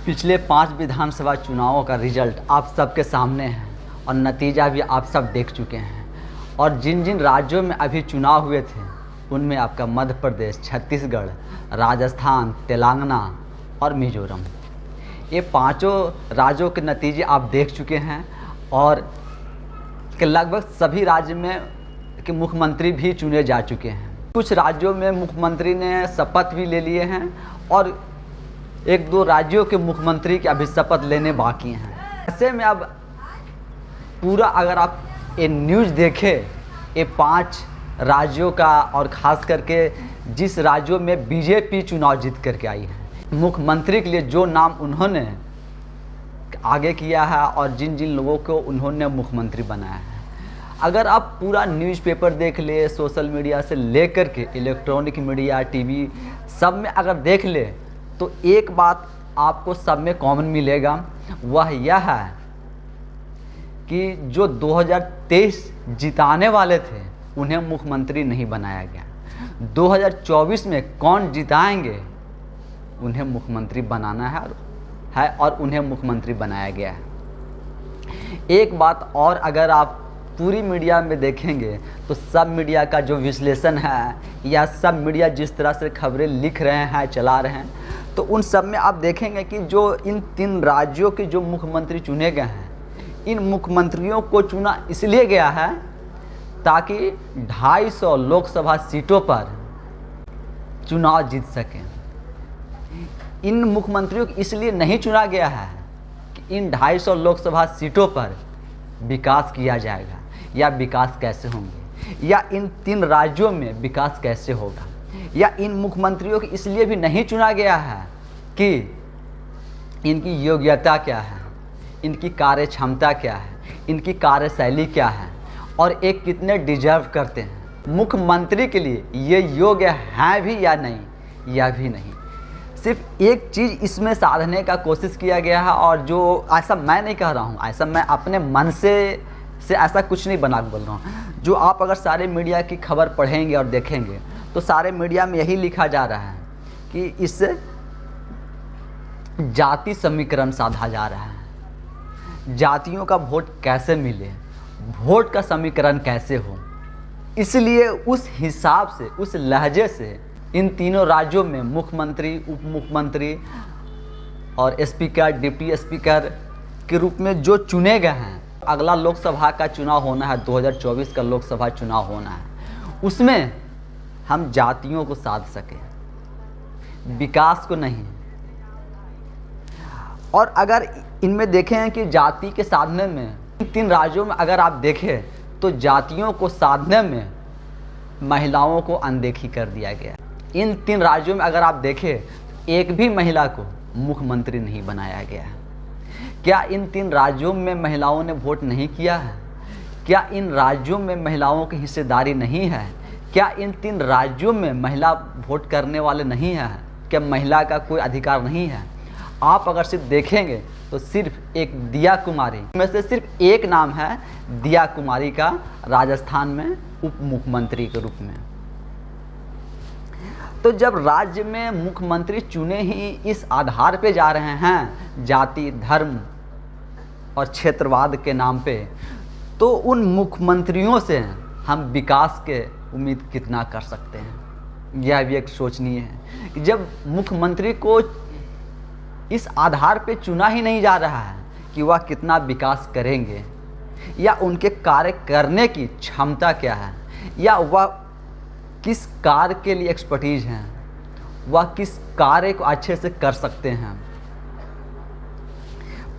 पिछले 5 विधानसभा चुनावों का रिजल्ट आप सबके सामने है और नतीजा भी आप सब देख चुके हैं। और जिन जिन राज्यों में अभी चुनाव हुए थे उनमें आपका मध्य प्रदेश, छत्तीसगढ़, राजस्थान, तेलंगाना और मिजोरम, ये पांचों राज्यों के नतीजे आप देख चुके हैं। और कि लगभग सभी राज्य में के मुख्यमंत्री भी चुने जा चुके हैं। कुछ राज्यों में मुख्यमंत्री ने शपथ भी ले लिए हैं और 1-2 राज्यों के मुख्यमंत्री के अभी शपथ लेने बाकी हैं। ऐसे में अब पूरा अगर आप ये न्यूज़ देखें, ये 5 राज्यों का, और ख़ास करके जिस राज्यों में बीजेपी चुनाव जीत करके आई है, मुख्यमंत्री के लिए जो नाम उन्होंने आगे किया है और जिन जिन लोगों को उन्होंने मुख्यमंत्री बनाया है, अगर आप पूरा न्यूज़पेपर देख ले, सोशल मीडिया से लेकर के इलेक्ट्रॉनिक मीडिया, टीवी, सब में अगर देख ले तो एक बात आपको सब में कॉमन मिलेगा, वह यह है कि जो 2023 जिताने वाले थे उन्हें मुख्यमंत्री नहीं बनाया गया। 2024 में कौन जिताएंगे उन्हें मुख्यमंत्री बनाना है और उन्हें मुख्यमंत्री बनाया गया है। एक बात और, अगर आप पूरी मीडिया में देखेंगे तो सब मीडिया का जो विश्लेषण है या सब मीडिया जिस तरह से खबरें लिख रहे हैं, चला रहे हैं, तो उन सब में आप देखेंगे कि जो इन 3 राज्यों के जो मुख्यमंत्री चुने गए हैं, इन मुख्यमंत्रियों को चुना इसलिए गया है ताकि 250 लोकसभा सीटों पर चुनाव जीत सकें। इन मुख्यमंत्रियों को इसलिए नहीं चुना गया है कि इन 250 लोकसभा सीटों पर विकास किया जाएगा या विकास कैसे होंगे या इन 3 राज्यों में विकास कैसे होगा, या इन मुख्यमंत्रियों को इसलिए भी नहीं चुना गया है कि इनकी योग्यता क्या है, इनकी कार्य क्षमता क्या है, इनकी कार्यशैली क्या है और एक कितने डिजर्व करते हैं। मुख्यमंत्री के लिए ये योग्य हैं भी या नहीं, यह भी नहीं। सिर्फ एक चीज़ इसमें साधने का कोशिश किया गया है, और जो ऐसा मैं नहीं कह रहा हूँ, ऐसा मैं अपने मन से ऐसा कुछ नहीं बना के बोल रहा हूँ। जो आप अगर सारे मीडिया की खबर पढ़ेंगे और देखेंगे तो सारे मीडिया में यही लिखा जा रहा है कि इससे जाति समीकरण साधा जा रहा है, जातियों का वोट कैसे मिले, वोट का समीकरण कैसे हो। इसलिए उस हिसाब से, उस लहजे से इन तीनों राज्यों में मुख्यमंत्री, उप मुख्यमंत्री और स्पीकर, डिप्टी स्पीकर के रूप में जो चुने गए हैं, अगला लोकसभा का चुनाव होना है, 2024 का लोकसभा चुनाव होना है, उसमें हम जातियों को साध सकें, विकास को नहीं। और अगर इनमें देखें कि जाति के साधने में इन 3 राज्यों में अगर आप देखें तो जातियों को साधने में महिलाओं को अनदेखी कर दिया गया। इन 3 राज्यों में अगर आप देखें एक भी महिला को मुख्यमंत्री नहीं बनाया गया है। क्या इन 3 राज्यों में महिलाओं ने वोट नहीं किया है? क्या इन राज्यों में महिलाओं की हिस्सेदारी नहीं है? क्या इन 3 राज्यों में महिला वोट करने वाले नहीं हैं? क्या महिला का कोई अधिकार नहीं है? आप अगर सिर्फ देखेंगे तो सिर्फ एक दिया कुमारी में से सिर्फ एक नाम है, दिया कुमारी का, राजस्थान में उप मुख्यमंत्री के रूप में। तो जब राज्य में मुख्यमंत्री चुने ही इस आधार पे जा रहे हैं, जाति, धर्म और क्षेत्रवाद के नाम पे, तो उन मुख्यमंत्रियों से हम विकास के उम्मीद कितना कर सकते हैं, यह भी एक सोचनीय है कि जब मुख्यमंत्री को इस आधार पे चुना ही नहीं जा रहा है कि वह कितना विकास करेंगे या उनके कार्य करने की क्षमता क्या है या वह किस कार्य के लिए एक्सपर्टीज हैं, वह किस कार्य को अच्छे से कर सकते हैं,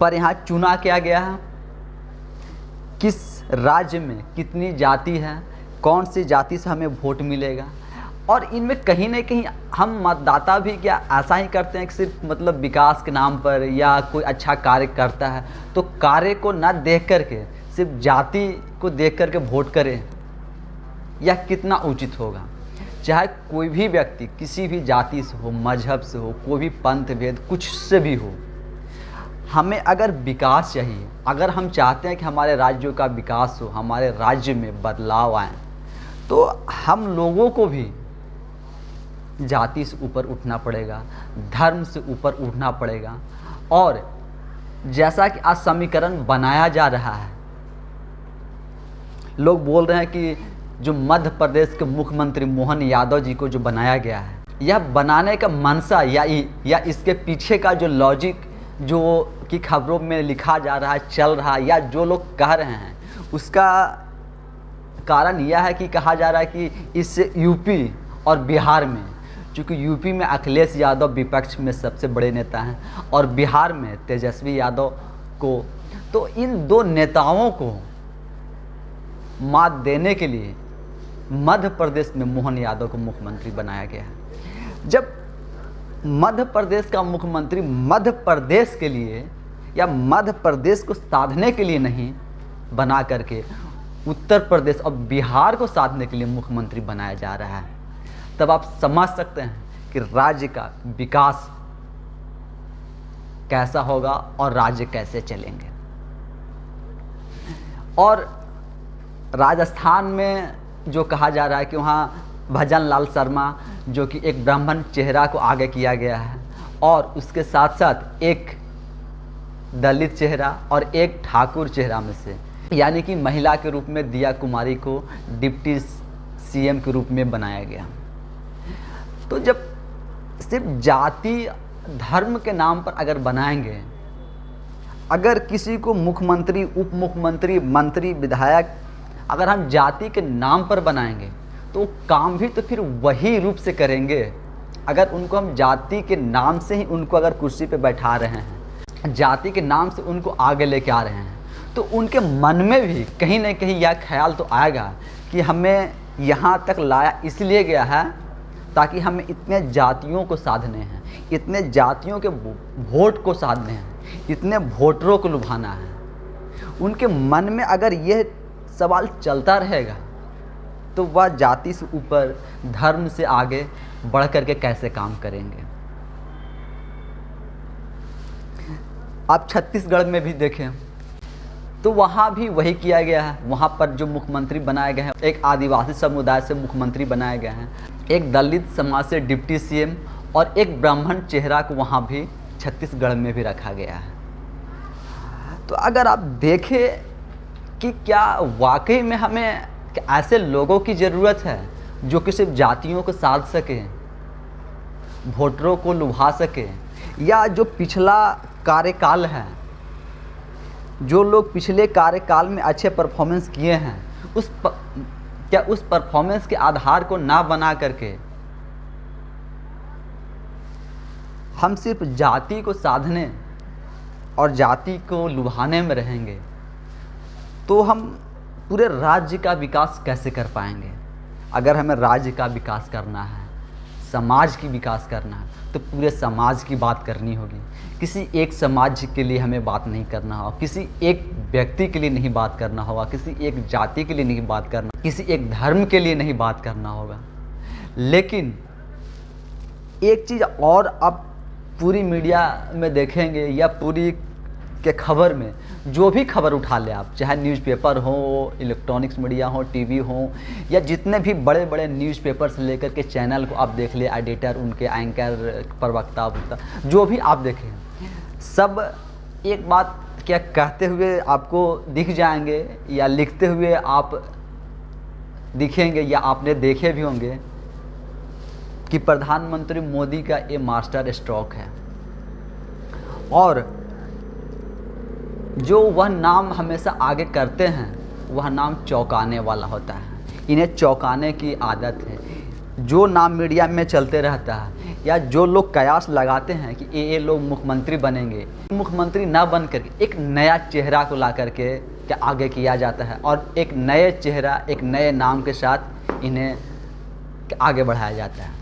पर यहाँ चुना क्या गया है, किस राज्य में कितनी जाति है, कौन सी जाति से हमें वोट मिलेगा। और इनमें कहीं ना कहीं हम मतदाता भी क्या ऐसा ही करते हैं कि सिर्फ मतलब विकास के नाम पर या कोई अच्छा कार्य करता है तो कार्य को ना देख करके सिर्फ जाति को देख करके वोट करें, यह कितना उचित होगा। चाहे कोई भी व्यक्ति किसी भी जाति से हो, मजहब से हो, कोई भी पंथ भेद कुछ से भी हो, हमें अगर विकास चाहिए, अगर हम चाहते हैं कि हमारे राज्यों का विकास हो, हमारे राज्य में बदलाव आए, तो हम लोगों को भी जाति से ऊपर उठना पड़ेगा, धर्म से ऊपर उठना पड़ेगा और जैसा कि आज समीकरण बनाया जा रहा है, लोग बोल रहे हैं कि जो मध्य प्रदेश के मुख्यमंत्री मोहन यादव जी को जो बनाया गया है, यह बनाने का मंशा या इसके पीछे का जो लॉजिक जो कि खबरों में लिखा जा रहा है, चल रहा है, या जो लोग कह रहे हैं, उसका कारण यह है कि कहा जा रहा है कि इससे यूपी और बिहार में, चूँकि यूपी में अखिलेश यादव विपक्ष में सबसे बड़े नेता हैं और बिहार में तेजस्वी यादव को, तो इन दो नेताओं को मात देने के लिए मध्य प्रदेश में मोहन यादव को मुख्यमंत्री बनाया गया है। जब मध्य प्रदेश का मुख्यमंत्री मध्य प्रदेश के लिए या मध्य प्रदेश को साधने के लिए नहीं बना करके उत्तर प्रदेश और बिहार को साधने के लिए मुख्यमंत्री बनाया जा रहा है, तब आप समझ सकते हैं कि राज्य का विकास कैसा होगा और राज्य कैसे चलेंगे। और राजस्थान में जो कहा जा रहा है कि वहाँ भजन लाल शर्मा जो कि एक ब्राह्मण चेहरा को आगे किया गया है और उसके साथ साथ एक दलित चेहरा और एक ठाकुर चेहरा में से, यानी कि महिला के रूप में दिया कुमारी को डिप्टी सीएम के रूप में बनाया गया। तो जब सिर्फ जाति धर्म के नाम पर अगर बनाएंगे, अगर किसी को मुख्यमंत्री, उप मुख्यमंत्री, मंत्री, विधायक अगर हम जाति के नाम पर बनाएंगे तो काम भी तो फिर वही रूप से करेंगे। अगर उनको हम जाति के नाम से ही उनको अगर कुर्सी पे बैठा रहे हैं, जाति के नाम से उनको आगे लेके आ रहे हैं, तो उनके मन में भी कहीं ना कहीं यह ख्याल तो आएगा कि हमें यहाँ तक लाया इसलिए गया है ताकि हमें इतने जातियों को साधने हैं, इतने जातियों के वोट को साधने हैं, इतने वोटरों को लुभाना है। उनके मन में अगर यह सवाल चलता रहेगा तो वह जाति से ऊपर, धर्म से आगे बढ़ करके कैसे काम करेंगे। आप छत्तीसगढ़ में भी देखें तो वहाँ भी वही किया गया है। वहाँ पर जो मुख्यमंत्री बनाए गए हैं, एक आदिवासी समुदाय से मुख्यमंत्री बनाए गए हैं, एक दलित समाज से डिप्टी सीएम और एक ब्राह्मण चेहरा को वहाँ भी छत्तीसगढ़ में भी रखा गया है। तो अगर आप देखें कि क्या वाकई में हमें ऐसे लोगों की ज़रूरत है जो कि सिर्फ जातियों को साध सके, वोटरों को लुभा सके, या जो पिछला कार्यकाल है, जो लोग पिछले कार्यकाल में अच्छे परफॉर्मेंस किए हैं, क्या उस परफॉर्मेंस के आधार को ना बना करके हम सिर्फ जाति को साधने और जाति को लुभाने में रहेंगे तो हम पूरे राज्य का विकास कैसे कर पाएंगे। अगर हमें राज्य का विकास करना है, समाज की विकास करना है, तो पूरे समाज की बात करनी होगी। किसी एक समाज के लिए हमें बात नहीं करना होगा, किसी एक व्यक्ति के लिए नहीं बात करना होगा, किसी एक जाति के लिए नहीं बात करना, किसी एक धर्म के लिए नहीं बात करना होगा। लेकिन एक चीज़ और आप पूरी मीडिया में देखेंगे या पूरी के खबर में, जो भी खबर उठा ले आप, चाहे न्यूज़पेपर हो, इलेक्ट्रॉनिक्स मीडिया हो, टीवी हो, या जितने भी बड़े बड़े न्यूज़पेपर से लेकर के चैनल को आप देख ले, एडिटर, उनके एंकर, प्रवक्ता, जो भी आप देखें, सब एक बात क्या कहते हुए आपको दिख जाएंगे या लिखते हुए आप दिखेंगे या आपने देखे भी होंगे कि प्रधानमंत्री मोदी का ये मास्टर स्ट्रोक है। और जो वह नाम हमेशा आगे करते हैं वह नाम चौंकाने वाला होता है। इन्हें चौंकाने की आदत है। जो नाम मीडिया में चलते रहता है या जो लोग कयास लगाते हैं कि ये लोग मुख्यमंत्री बनेंगे, मुख्यमंत्री ना बन करके एक नया चेहरा को ला करके क्या आगे किया जाता है और एक नए चेहरा, एक नए नाम के साथ इन्हें आगे बढ़ाया जाता है।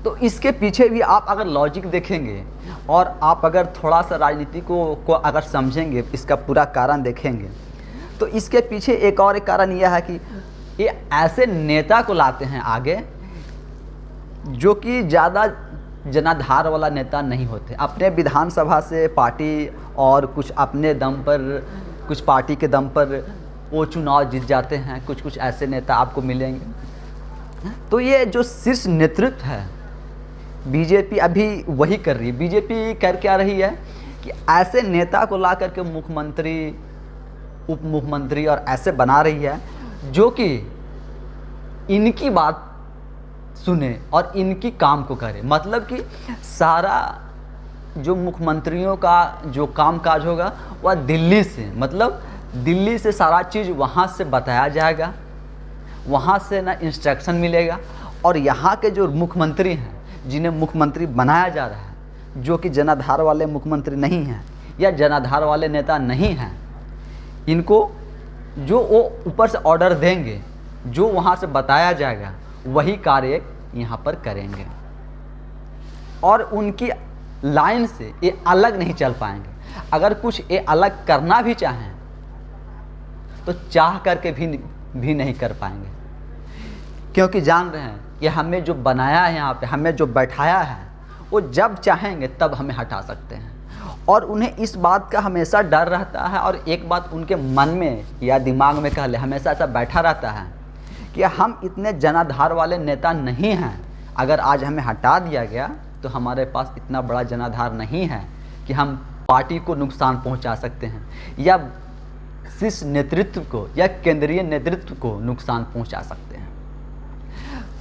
तो इसके पीछे भी आप अगर लॉजिक देखेंगे और आप अगर थोड़ा सा राजनीति को अगर समझेंगे, इसका पूरा कारण देखेंगे, तो इसके पीछे एक और एक कारण यह है कि ये ऐसे नेता को लाते हैं आगे जो कि ज़्यादा जनाधार वाला नेता नहीं होते। अपने विधानसभा से पार्टी और कुछ अपने दम पर, कुछ पार्टी के दम पर वो चुनाव जीत जाते हैं। कुछ ऐसे नेता आपको मिलेंगे। तो ये जो शीर्ष नेतृत्व है, बीजेपी अभी वही कर रही है। बीजेपी कर क्या रही है कि ऐसे नेता को ला करके मुख्यमंत्री, उप मुख्यमंत्री और ऐसे बना रही है जो कि इनकी बात सुने और इनकी काम को करे। मतलब कि सारा जो मुख्यमंत्रियों का जो कामकाज होगा वह दिल्ली से, मतलब दिल्ली से सारा चीज़ वहाँ से बताया जाएगा, वहाँ से ना इंस्ट्रक्शन मिलेगा। और यहाँ के जो मुख्यमंत्री हैं, जिन्हें मुख्यमंत्री बनाया जा रहा है, जो कि जनाधार वाले मुख्यमंत्री नहीं हैं या जनाधार वाले नेता नहीं हैं, इनको जो वो ऊपर से ऑर्डर देंगे, जो वहाँ से बताया जाएगा, वही कार्य यहाँ पर करेंगे। और उनकी लाइन से ये अलग नहीं चल पाएंगे। अगर कुछ ये अलग करना भी चाहें तो चाह करके भी नहीं कर पाएंगे, क्योंकि जान रहे हैं कि हमें जो बनाया है यहाँ पे, हमें जो बैठाया है, वो जब चाहेंगे तब हमें हटा सकते हैं। और उन्हें इस बात का हमेशा डर रहता है, और एक बात उनके मन में या दिमाग में कह ले हमेशा ऐसा बैठा रहता है कि हम इतने जनाधार वाले नेता नहीं हैं। अगर आज हमें हटा दिया गया तो हमारे पास इतना बड़ा जनाधार नहीं है कि हम पार्टी को नुकसान पहुंचा सकते हैं या शीर्ष नेतृत्व को या केंद्रीय नेतृत्व को नुकसान पहुंचा सकते हैं।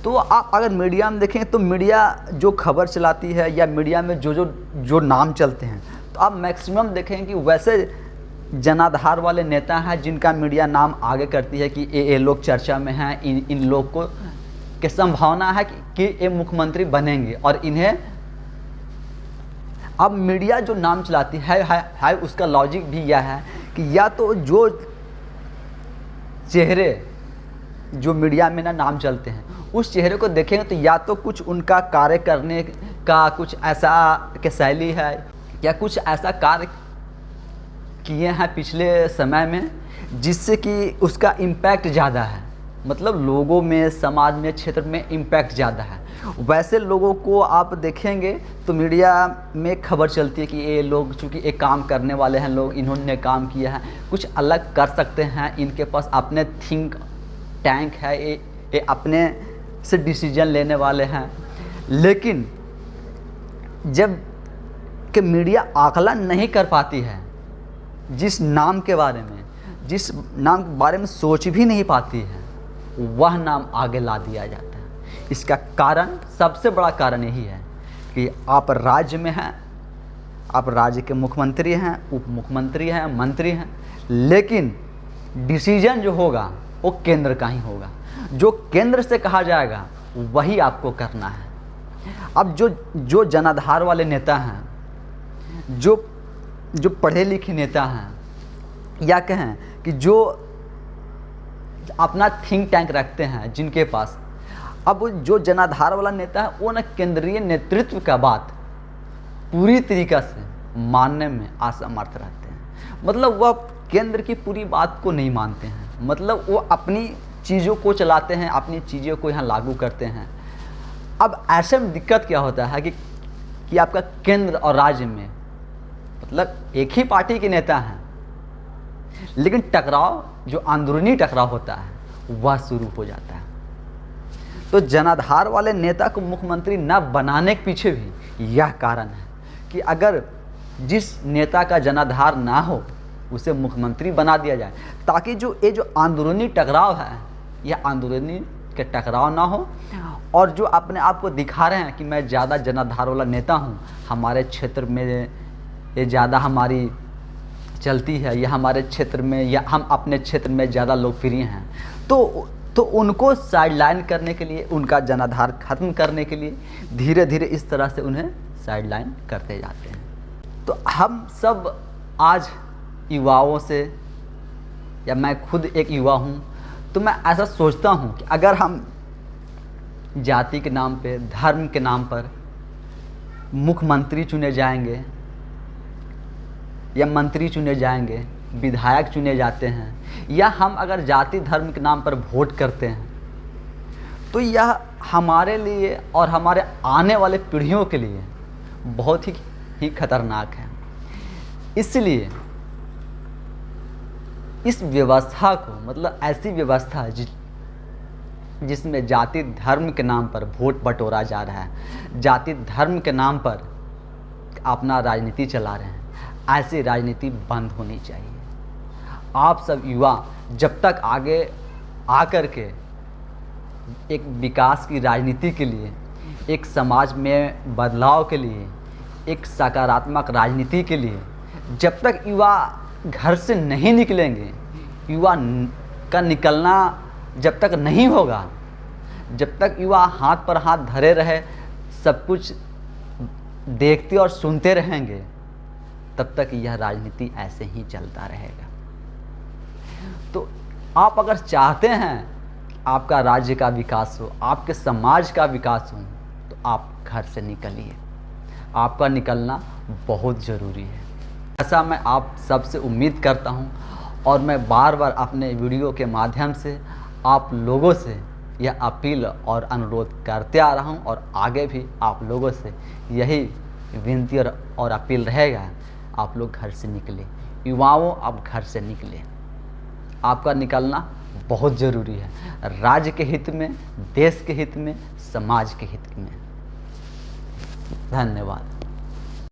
तो आप अगर मीडिया में देखें तो मीडिया जो खबर चलाती है या मीडिया में जो नाम चलते हैं, तो आप मैक्सिमम देखें कि वैसे जनाधार वाले नेता हैं जिनका मीडिया नाम आगे करती है कि ये लोग चर्चा में हैं, इन लोग को की संभावना है कि ये मुख्यमंत्री बनेंगे। और इन्हें अब मीडिया जो नाम चलाती है उसका लॉजिक भी यह है कि या तो जो चेहरे जो मीडिया में ना नाम चलते हैं, उस चेहरे को देखेंगे तो या तो कुछ उनका कार्य करने का कुछ ऐसा के शैली है या कुछ ऐसा कार्य किए हैं पिछले समय में जिससे कि उसका इम्पैक्ट ज़्यादा है, मतलब लोगों में, समाज में, क्षेत्र में इम्पैक्ट ज़्यादा है। वैसे लोगों को आप देखेंगे तो मीडिया में खबर चलती है कि ये लोग चूँकि एक काम करने वाले हैं लोग, इन्होंने काम किया है, कुछ अलग कर सकते हैं, इनके पास अपने थिंक टैंक है, ये अपने से डिसीजन लेने वाले हैं। लेकिन जब कि मीडिया आकलन नहीं कर पाती है, जिस नाम के बारे में, जिस नाम के बारे में सोच भी नहीं पाती है, वह नाम आगे ला दिया जाता है। इसका कारण, सबसे बड़ा कारण यही है कि आप राज्य में हैं, आप राज्य के मुख्यमंत्री हैं, उप मुख्यमंत्री हैं, मंत्री हैं, लेकिन डिसीजन जो होगा वो केंद्र का ही होगा। जो केंद्र से कहा जाएगा वही आपको करना है। अब जो जनाधार वाले नेता हैं, जो पढ़े लिखे नेता हैं, या कहें कि जो अपना थिंक टैंक रखते हैं जिनके पास, अब जो जनाधार वाला नेता है वो ना केंद्रीय नेतृत्व का बात पूरी तरीक़ा से मानने में असमर्थ रहते हैं। मतलब वह केंद्र की पूरी बात को नहीं मानते हैं, मतलब वो अपनी चीज़ों को चलाते हैं, अपनी चीज़ों को यहाँ लागू करते हैं। अब ऐसे में दिक्कत क्या होता है कि आपका केंद्र और राज्य में मतलब एक ही पार्टी के नेता हैं, लेकिन टकराव, जो अंदरूनी टकराव होता है वह शुरू हो जाता है। तो जनाधार वाले नेता को मुख्यमंत्री न बनाने के पीछे भी यह कारण है कि अगर जिस नेता का जनाधार ना हो उसे मुख्यमंत्री बना दिया जाए, ताकि जो अंदरूनी टकराव है यह अंदरूनी के टकराव ना हो, और जो अपने आप को दिखा रहे हैं कि मैं ज़्यादा जनाधार वाला नेता हूँ, हमारे क्षेत्र में ये ज़्यादा हमारी चलती है, या हमारे क्षेत्र में, या हम अपने क्षेत्र में ज़्यादा लोकप्रिय हैं, तो उनको साइडलाइन करने के लिए, उनका जनाधार खत्म करने के लिए धीरे धीरे इस तरह से उन्हें साइडलाइन करते जाते हैं। तो हम सब आज युवाओं से, या मैं खुद एक युवा हूँ, तो मैं ऐसा सोचता हूँ कि अगर हम जाति के नाम पे, धर्म के नाम पर मुख्यमंत्री चुने जाएंगे या मंत्री चुने जाएंगे, विधायक चुने जाते हैं, या हम अगर जाति धर्म के नाम पर वोट करते हैं, तो यह हमारे लिए और हमारे आने वाले पीढ़ियों के लिए बहुत ही खतरनाक है। इसलिए इस व्यवस्था को, मतलब ऐसी व्यवस्था जिसमें जाति धर्म के नाम पर वोट बटोरा जा रहा है, जाति धर्म के नाम पर अपना राजनीति चला रहे हैं, ऐसी राजनीति बंद होनी चाहिए। आप सब युवा जब तक आगे आकर के एक विकास की राजनीति के लिए, एक समाज में बदलाव के लिए, एक सकारात्मक राजनीति के लिए जब तक युवा घर से नहीं निकलेंगे, युवा का निकलना जब तक नहीं होगा, जब तक युवा हाथ पर हाथ धरे रहे सब कुछ देखते और सुनते रहेंगे, तब तक यह राजनीति ऐसे ही चलता रहेगा। तो आप अगर चाहते हैं आपका राज्य का विकास हो, आपके समाज का विकास हो, तो आप घर से निकलिए। आपका निकलना बहुत ज़रूरी है, ऐसा मैं आप सबसे उम्मीद करता हूं। और मैं बार बार अपने वीडियो के माध्यम से आप लोगों से यह अपील और अनुरोध करते आ रहा हूं, और आगे भी आप लोगों से यही विनती और अपील रहेगा, आप लोग घर से निकले। युवाओं, आप घर से निकले। आपका निकलना बहुत ज़रूरी है, राज्य के हित में, देश के हित में, समाज के हित में। धन्यवाद।